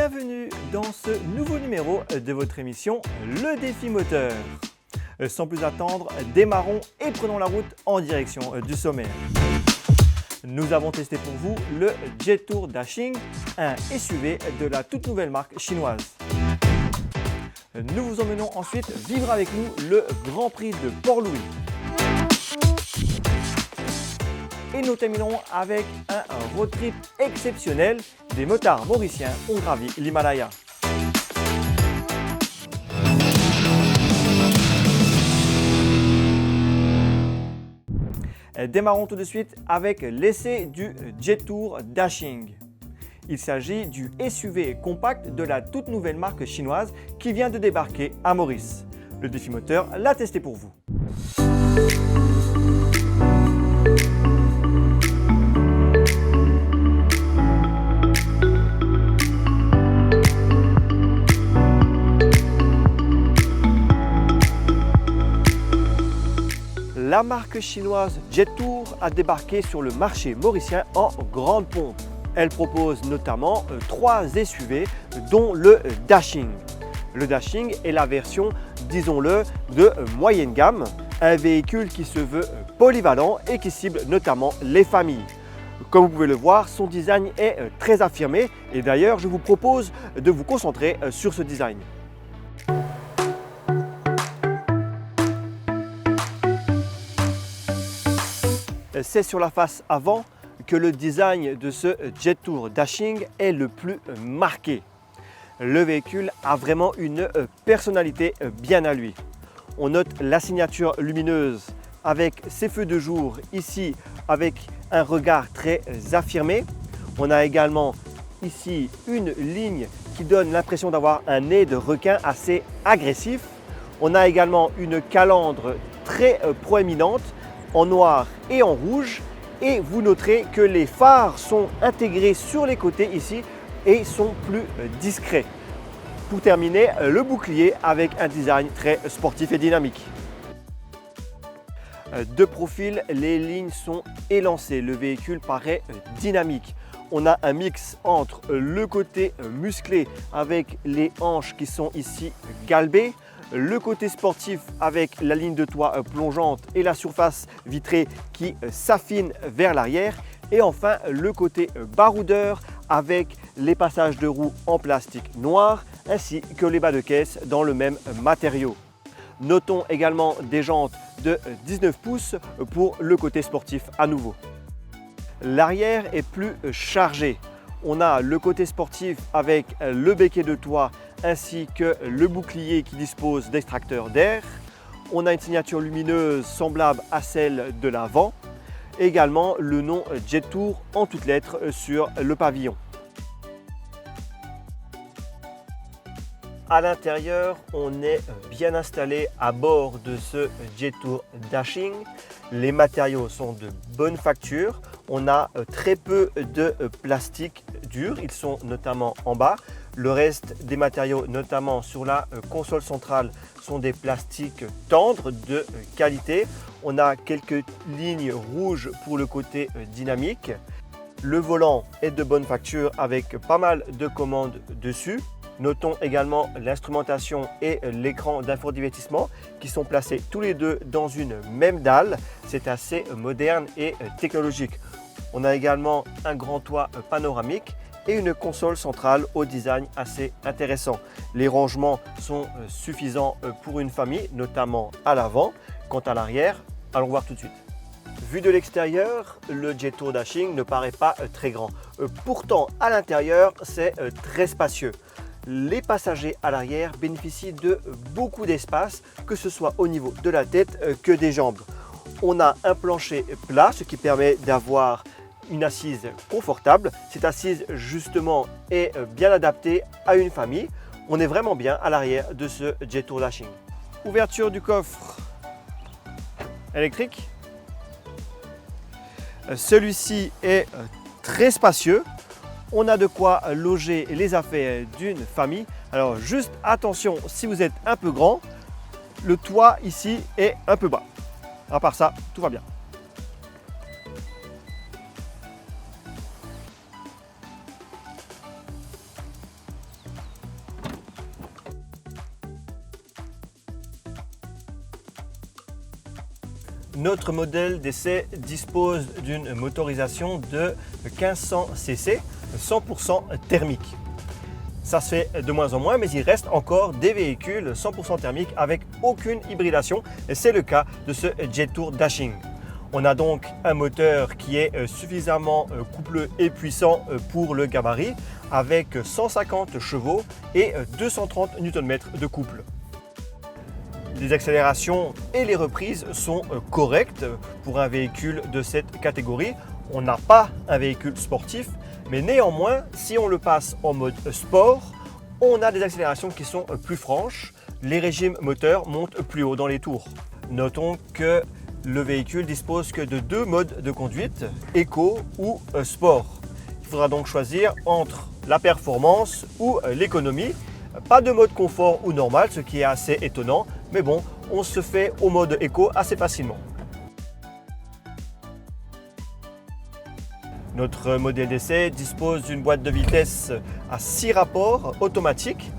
Bienvenue dans ce nouveau numéro de votre émission Le Défi Moteur. Sans plus attendre, démarrons et prenons la route en direction du sommaire. Nous avons testé pour vous le Jetour Dashing, un SUV de la toute nouvelle marque chinoise. Nous vous emmenons ensuite vivre avec nous le Grand Prix de Port-Louis. Et nous terminerons avec un road trip exceptionnel. Des motards mauriciens ont gravi l'Himalaya. Démarrons tout de suite avec l'essai du Jetour Dashing. Il s'agit du SUV compact de la toute nouvelle marque chinoise qui vient de débarquer à Maurice. Le Défi Moteur l'a testé pour vous. La marque chinoise Jetour a débarqué sur le marché mauricien en grande pompe. Elle propose notamment 3 SUV dont le Dashing. Le Dashing est la version, disons-le, de moyenne gamme, un véhicule qui se veut polyvalent et qui cible notamment les familles. Comme vous pouvez le voir, son design est très affirmé et d'ailleurs je vous propose de vous concentrer sur ce design. C'est sur la face avant que le design de ce Jetour Dashing est le plus marqué. Le véhicule a vraiment une personnalité bien à lui. On note la signature lumineuse avec ses feux de jour ici avec un regard très affirmé. On a également ici une ligne qui donne l'impression d'avoir un nez de requin assez agressif. On a également une calandre très proéminente en noir et en rouge et vous noterez que les phares sont intégrés sur les côtés ici et sont plus discrets. Pour terminer, le bouclier avec un design très sportif et dynamique. De profil, les lignes sont élancées, le véhicule paraît dynamique. On a un mix entre le côté musclé avec les hanches qui sont ici galbées, le côté sportif avec la ligne de toit plongeante et la surface vitrée qui s'affine vers l'arrière et enfin le côté baroudeur avec les passages de roues en plastique noir ainsi que les bas de caisse dans le même matériau. Notons également des jantes de 19 pouces pour le côté sportif à nouveau. L'arrière est plus chargé. On a le côté sportif avec le béquet de toit ainsi que le bouclier qui dispose d'extracteurs d'air. On a une signature lumineuse semblable à celle de l'avant. Également le nom Jetour en toutes lettres sur le pavillon. À l'intérieur, on est bien installé à bord de ce Jetour Dashing. Les matériaux sont de bonne facture. On a très peu de plastique dur, ils sont notamment en bas. Le reste des matériaux, notamment sur la console centrale, sont des plastiques tendres de qualité. On a quelques lignes rouges pour le côté dynamique. Le volant est de bonne facture avec pas mal de commandes dessus. Notons également l'instrumentation et l'écran d'infodivertissement qui sont placés tous les deux dans une même dalle. C'est assez moderne et technologique. On a également un grand toit panoramique et une console centrale au design assez intéressant. Les rangements sont suffisants pour une famille, notamment à l'avant. Quant à l'arrière, allons voir tout de suite. Vu de l'extérieur, le Jetour Dashing ne paraît pas très grand. Pourtant, à l'intérieur, c'est très spacieux. Les passagers à l'arrière bénéficient de beaucoup d'espace, que ce soit au niveau de la tête que des jambes. On a un plancher plat, ce qui permet d'avoir une assise confortable. Cette assise justement est bien adaptée à une famille. On est vraiment bien à l'arrière de ce Jetour Dashing. Ouverture du coffre électrique. Celui-ci est très spacieux. On a de quoi loger les affaires d'une famille. Alors juste attention, si vous êtes un peu grand, le toit ici est un peu bas. À part ça, tout va bien. Notre modèle d'essai dispose d'une motorisation de 1500 cc, 100% thermique. Ça se fait de moins en moins, mais il reste encore des véhicules 100% thermiques avec aucune hybridation. Et c'est le cas de ce Jetour Dashing. On a donc un moteur qui est suffisamment coupleux et puissant pour le gabarit, avec 150 chevaux et 230 Nm de couple. Les accélérations et les reprises sont correctes pour un véhicule de cette catégorie. On n'a pas un véhicule sportif, mais néanmoins, si on le passe en mode sport, on a des accélérations qui sont plus franches. Les régimes moteurs montent plus haut dans les tours. Notons que le véhicule dispose que de 2 modes de conduite, éco ou sport. Il faudra donc choisir entre la performance ou l'économie. Pas de mode confort ou normal, ce qui est assez étonnant, mais bon, on se fait au mode éco assez facilement. Notre modèle d'essai dispose d'une boîte de vitesse à 6 rapports automatique.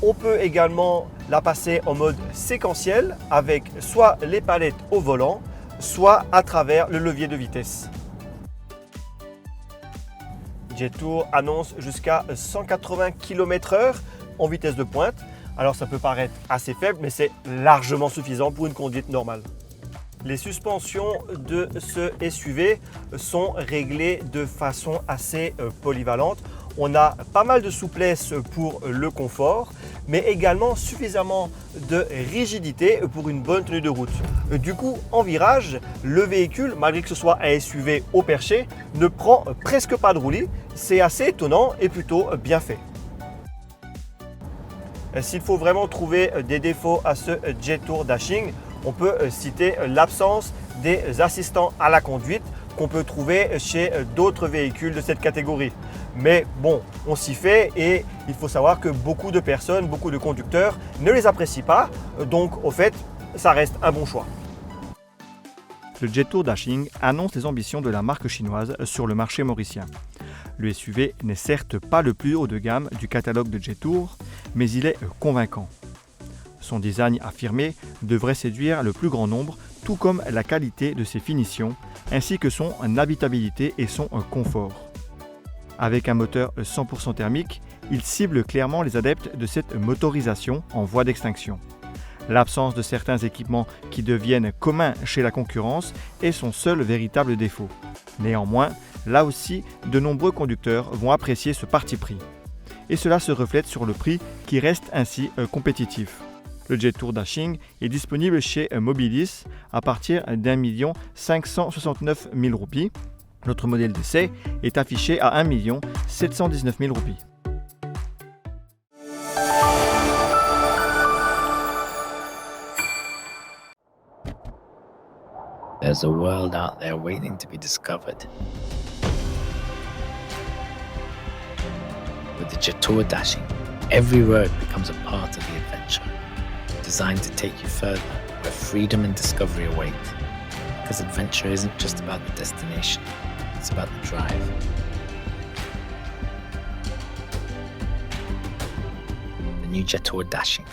On peut également la passer en mode séquentiel avec soit les palettes au volant, soit à travers le levier de vitesse. Jetour annonce jusqu'à 180 km/h en vitesse de pointe. Alors ça peut paraître assez faible, mais c'est largement suffisant pour une conduite normale. Les suspensions de ce SUV sont réglées de façon assez polyvalente. On a pas mal de souplesse pour le confort, mais également suffisamment de rigidité pour une bonne tenue de route. Du coup, en virage, le véhicule, malgré que ce soit un SUV haut perché, ne prend presque pas de roulis. C'est assez étonnant et plutôt bien fait. S'il faut vraiment trouver des défauts à ce Jetour Dashing, on peut citer l'absence des assistants à la conduite qu'on peut trouver chez d'autres véhicules de cette catégorie. Mais bon, on s'y fait et il faut savoir que beaucoup de personnes, beaucoup de conducteurs ne les apprécient pas. Donc au fait, ça reste un bon choix. Le Jetour Dashing annonce les ambitions de la marque chinoise sur le marché mauricien. Le SUV n'est certes pas le plus haut de gamme du catalogue de Jetour, mais il est convaincant. Son design affirmé devrait séduire le plus grand nombre, tout comme la qualité de ses finitions, ainsi que son habitabilité et son confort. Avec un moteur 100% thermique, il cible clairement les adeptes de cette motorisation en voie d'extinction. L'absence de certains équipements qui deviennent communs chez la concurrence est son seul véritable défaut. Néanmoins, là aussi, de nombreux conducteurs vont apprécier ce parti pris. Et cela se reflète sur le prix qui reste ainsi compétitif. Le Jetour Dashing est disponible chez Mobilis à partir d'1 569 000 roupies. Notre modèle d'essai est affiché à 1 719 000 roupies. There's a world out there waiting to be discovered. With the Jetour Dashing, every road becomes a part of the adventure, designed to take you further where freedom and discovery await. Because adventure isn't just about the destination, it's about the drive. The new Jetour Dashing.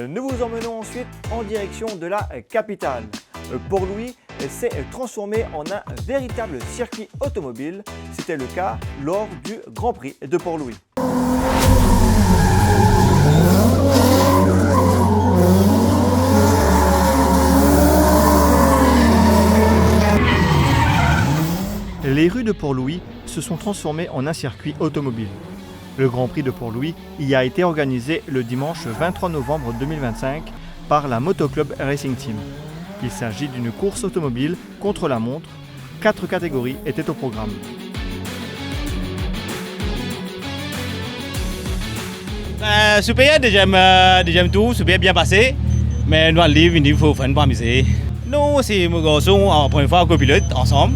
Nous vous emmenons ensuite en direction de la capitale. Pour lui, s'est transformé en un véritable circuit automobile. C'était le cas lors du Grand Prix de Port-Louis. Les rues de Port-Louis se sont transformées en un circuit automobile. Le Grand Prix de Port-Louis y a été organisé le dimanche 23 novembre 2025 par la Motoclub Racing Team. Il s'agit d'une course automobile contre la montre. 4 catégories étaient au programme. Super, deuxième tour, super bien passé. Mais nous allons il faut faire une amuser. Nous, c'est mon garçon, en première fois copilote ensemble.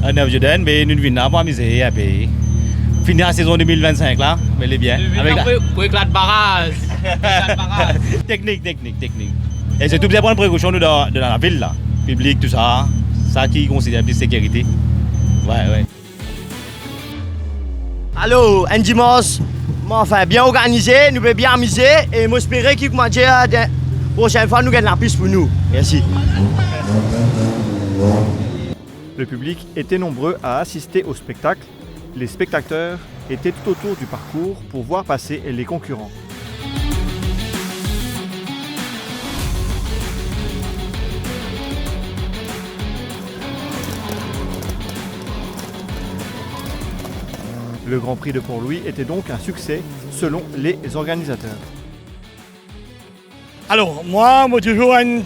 À Neuf-Jordan, mais nous venons pour amuser et puis finir la saison 2025 là, mais elle est bien. Avec pour éclat de barrage. Technique. Et c'est tout bien prendre précaution de la ville là, public, tout ça. Ça qui considère plus sécurité. Ouais. Allô, un dimanche, enfin bien organisé, nous pouvons bien amuser et j'espère qu'il va dire la prochaine fois nous gagnons la piste pour nous. Merci. Le public était nombreux à assister au spectacle. Les spectateurs étaient tout autour du parcours pour voir passer les concurrents. Le Grand Prix de Port-Louis était donc un succès selon les organisateurs. Alors, moi, toujours une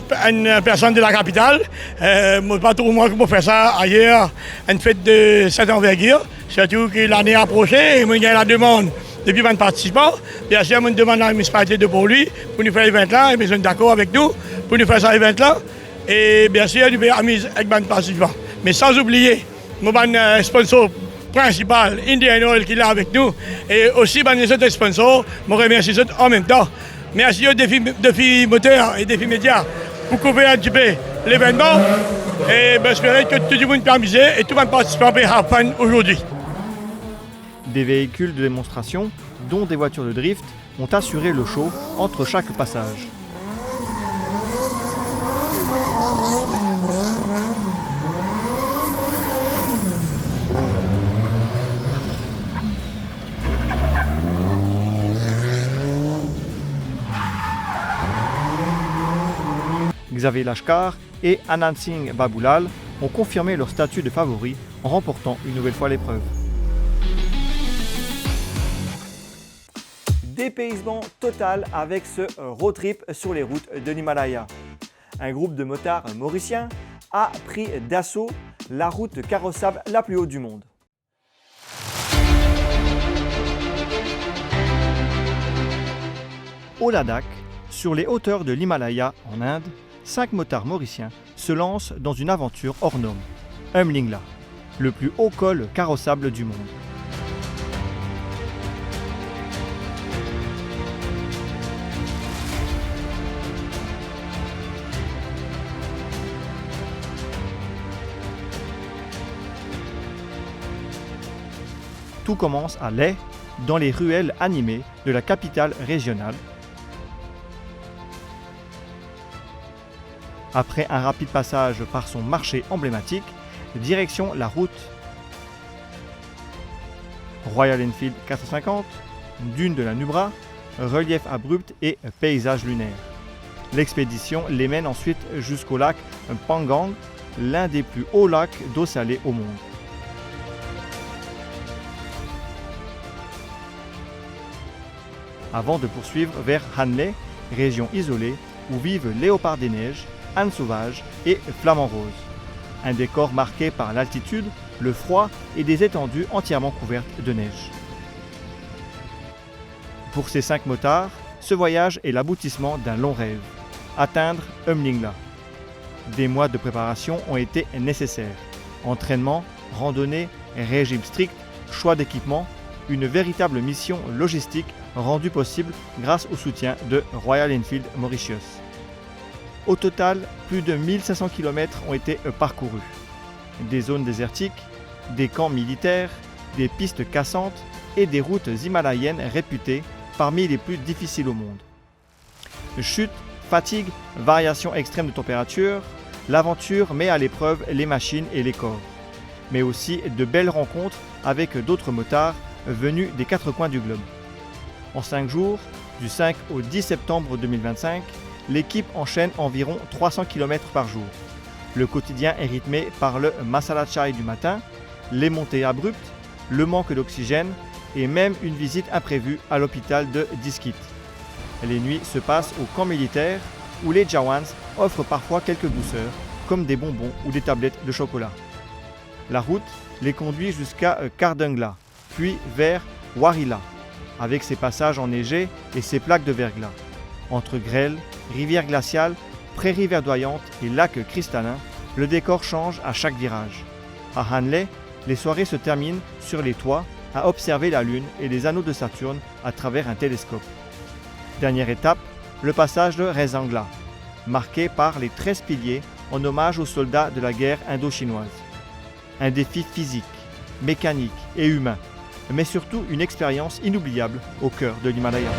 personne de la capitale. Pas trop moi qui faire ça ailleurs, une fête de cette envergure. Surtout que l'année approchée, il y a la demande depuis 20 participants. Bien sûr, on demande à la municipalité de Port-Louis pour nous faire l'événement-là. Ils sont d'accord avec nous pour nous faire ça l'événement-là. Et bien sûr, nous pouvons amuser avec 20 participants. Mais sans oublier, mon sponsor principal, Indian Oil, qui est là avec nous. Et aussi, les autres sponsors, je remercie les autres en même temps. Merci aux défis moteurs et défis médias pour couvrir un petit peu l'événement. Et j'espère que tout le monde peut amuser et tout le monde participant peut avoir fun aujourd'hui. Des véhicules de démonstration, dont des voitures de drift, ont assuré le show entre chaque passage. Xavier Lashkar et Anand Singh Baboulal ont confirmé leur statut de favoris en remportant une nouvelle fois l'épreuve. Dépaysement total avec ce road trip sur les routes de l'Himalaya. Un groupe de motards mauriciens a pris d'assaut la route carrossable la plus haute du monde. Au Ladakh, sur les hauteurs de l'Himalaya en Inde, 5 motards mauriciens se lancent dans une aventure hors norme, Umlingla, le plus haut col carrossable du monde. Tout commence à Leh, dans les ruelles animées de la capitale régionale. Après un rapide passage par son marché emblématique, direction la route Royal Enfield 450, dune de la Nubra, relief abrupt et paysage lunaire. L'expédition les mène ensuite jusqu'au lac Pangong, l'un des plus hauts lacs d'eau salée au monde. Avant de poursuivre vers Hanley, région isolée où vivent léopards des neiges, ânes sauvages et flamants roses. Un décor marqué par l'altitude, le froid et des étendues entièrement couvertes de neige. Pour ces 5 motards, ce voyage est l'aboutissement d'un long rêve, atteindre Umlingla. Des mois de préparation ont été nécessaires. Entraînement, randonnée, régime strict, choix d'équipement, une véritable mission logistique rendue possible grâce au soutien de Royal Enfield Mauritius. Au total, plus de 1500 km ont été parcourus. Des zones désertiques, des camps militaires, des pistes cassantes et des routes himalayennes réputées parmi les plus difficiles au monde. Chutes, fatigue, variations extrêmes de température, L'aventure met à l'épreuve les machines et les corps, mais aussi de belles rencontres avec d'autres motards venus des 4 coins du globe. En 5 jours, du 5 au 10 septembre 2025, l'équipe enchaîne environ 300 km par jour. Le quotidien est rythmé par le masala chai du matin, les montées abruptes, le manque d'oxygène et même une visite imprévue à l'hôpital de Diskit. Les nuits se passent au camp militaire où les Jawans offrent parfois quelques douceurs, comme des bonbons ou des tablettes de chocolat. La route les conduit jusqu'à Kardungla, puis vers Warila, avec ses passages enneigés et ses plaques de verglas. Entre grêles, rivières glaciales, prairies verdoyantes et lacs cristallins, le décor change à chaque virage. À Hanley, les soirées se terminent sur les toits à observer la Lune et les anneaux de Saturne à travers un télescope. Dernière étape, le passage de Rezangla, marqué par les 13 piliers en hommage aux soldats de la guerre indo-chinoise. Un défi physique, mécanique et humain, mais surtout une expérience inoubliable au cœur de l'Himalaya.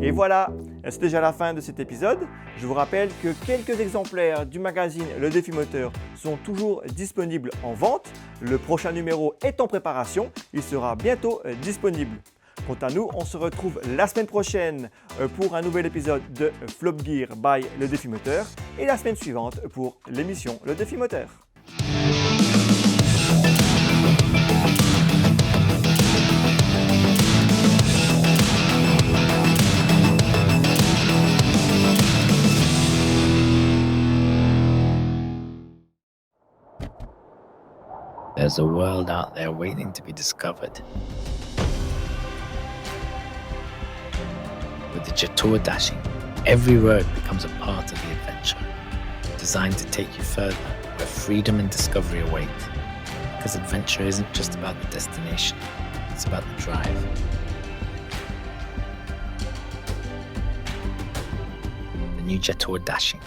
Et voilà, c'est déjà la fin de cet épisode. Je vous rappelle que quelques exemplaires du magazine Le Défi Moteur sont toujours disponibles en vente. Le prochain numéro est en préparation, il sera bientôt disponible. Quant à nous, on se retrouve la semaine prochaine pour un nouvel épisode de Flop Gear by Le Défi Moteur et la semaine suivante pour l'émission Le Défi Moteur. There's a world out there waiting to be discovered. With the Jetour Dashing, every road becomes a part of the adventure, designed to take you further where freedom and discovery await. Because adventure isn't just about the destination, it's about the drive. The new Jetour Dashing.